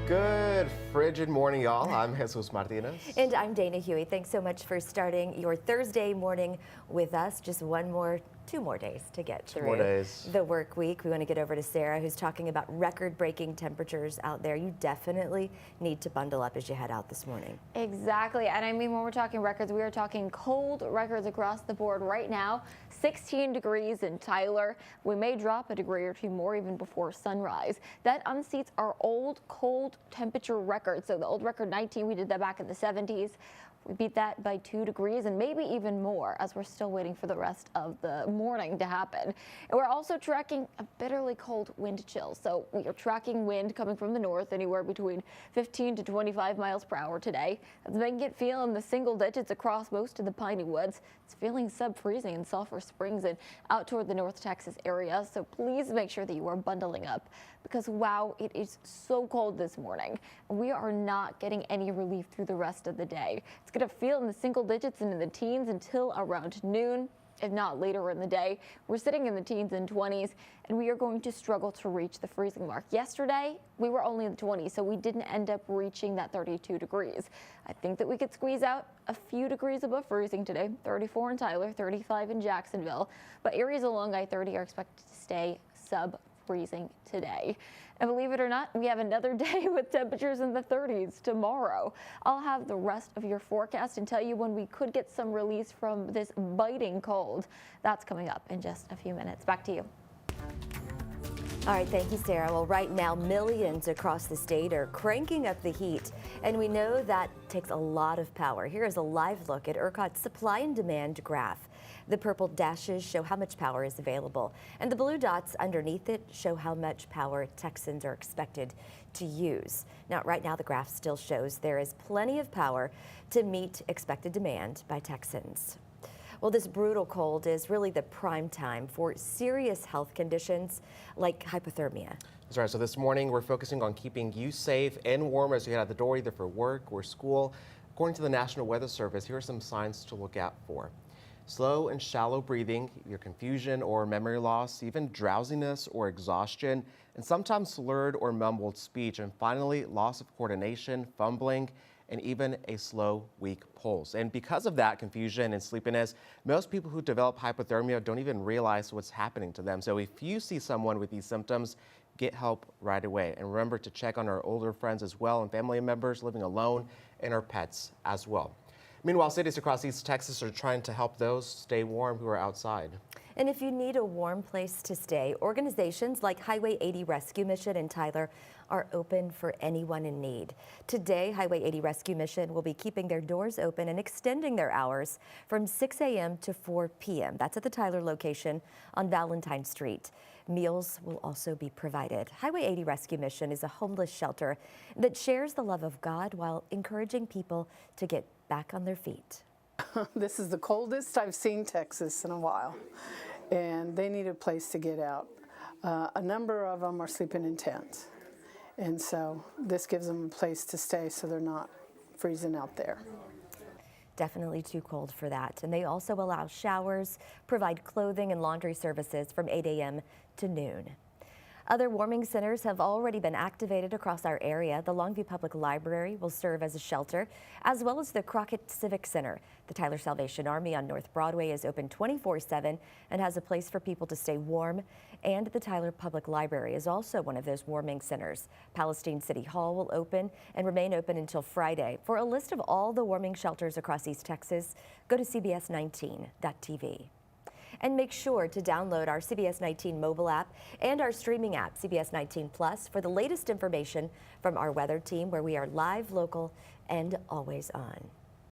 Good frigid morning, y'all. I'm Jesus Martinez. And I'm Dana Huey. Thanks so much for starting your Thursday morning with us. Just two more days to get through the work week. We want to get over to Sarah, who's talking about record-breaking temperatures out there. You definitely need to bundle up as you head out this morning. Exactly. And I mean, when we're talking records, we are talking cold records across the board right now. 16 degrees in Tyler. We may drop a degree or two more even before sunrise. That unseats our old cold temperature record. So the old record 19, we did that back in the 70s. We beat that by 2 degrees and maybe even more as we're still waiting for the rest of the morning to happen. And we're also tracking a bitterly cold wind chill. So we are tracking wind coming from the north anywhere between 15 to 25 miles per hour today. It's making it feel in the single digits across most of the Piney Woods. It's feeling sub-freezing in Sulphur Springs and out toward the North Texas area. So please make sure that you are bundling up because wow, it is so cold this morning. We are not getting any relief through the rest of the day. It's going to feel in the single digits and in the teens until around noon, if not later in the day. We're sitting in the teens and 20s, and we are going to struggle to reach the freezing mark. Yesterday, we were only in the 20s, so we didn't end up reaching that 32 degrees. I think that we could squeeze out a few degrees above freezing today, 34 in Tyler, 35 in Jacksonville, but areas along I-30 are expected to stay sub-freezing today. And believe it or not, we have another day with temperatures in the 30s tomorrow. I'll have the rest of your forecast and tell you when we could get some release from this biting cold. That's coming up in just a few minutes. Back to you. All right, thank you, Sarah. Well, right now, millions across the state are cranking up the heat, and we know that takes a lot of power. Here is a live look at ERCOT's supply and demand graph. The purple dashes show how much power is available, and the blue dots underneath it show how much power Texans are expected to use. Now, right now, the graph still shows there is plenty of power to meet expected demand by Texans. Well, this brutal cold is really the prime time for serious health conditions like hypothermia. That's right. So this morning, we're focusing on keeping you safe and warm as you head out the door, either for work or school. According to the National Weather Service, here are some signs to look out for. Slow and shallow breathing, your confusion or memory loss, even drowsiness or exhaustion, and sometimes slurred or mumbled speech. And finally, loss of coordination, fumbling, and even a slow, weak pulse. And because of that confusion and sleepiness, most people who develop hypothermia don't even realize what's happening to them. So if you see someone with these symptoms, get help right away. And remember to check on our older friends as well and family members living alone and our pets as well. Meanwhile, cities across East Texas are trying to help those stay warm who are outside. And if you need a warm place to stay, organizations like Highway 80 Rescue Mission in Tyler are open for anyone in need. Today, Highway 80 Rescue Mission will be keeping their doors open and extending their hours from 6 a.m. to 4 p.m. That's at the Tyler location on Valentine Street. Meals will also be provided. Highway 80 Rescue Mission is a homeless shelter that shares the love of God while encouraging people to get back on their feet. This is the coldest I've seen Texas in a while, and they need a place to get out. A number of them are sleeping in tents, and so this gives them a place to stay so they're not freezing out there. Definitely too cold for that. And they also allow showers, provide clothing and laundry services from 8 a.m. to noon. Other warming centers have already been activated across our area. The Longview Public Library will serve as a shelter, as well as the Crockett Civic Center. The Tyler Salvation Army on North Broadway is open 24/7 and has a place for people to stay warm. And the Tyler Public Library is also one of those warming centers. Palestine City Hall will open and remain open until Friday. For a list of all the warming shelters across East Texas, go to cbs19.tv. And make sure to download our CBS 19 mobile app and our streaming app, CBS 19 Plus, for the latest information from our weather team, where we are live, local, and always on.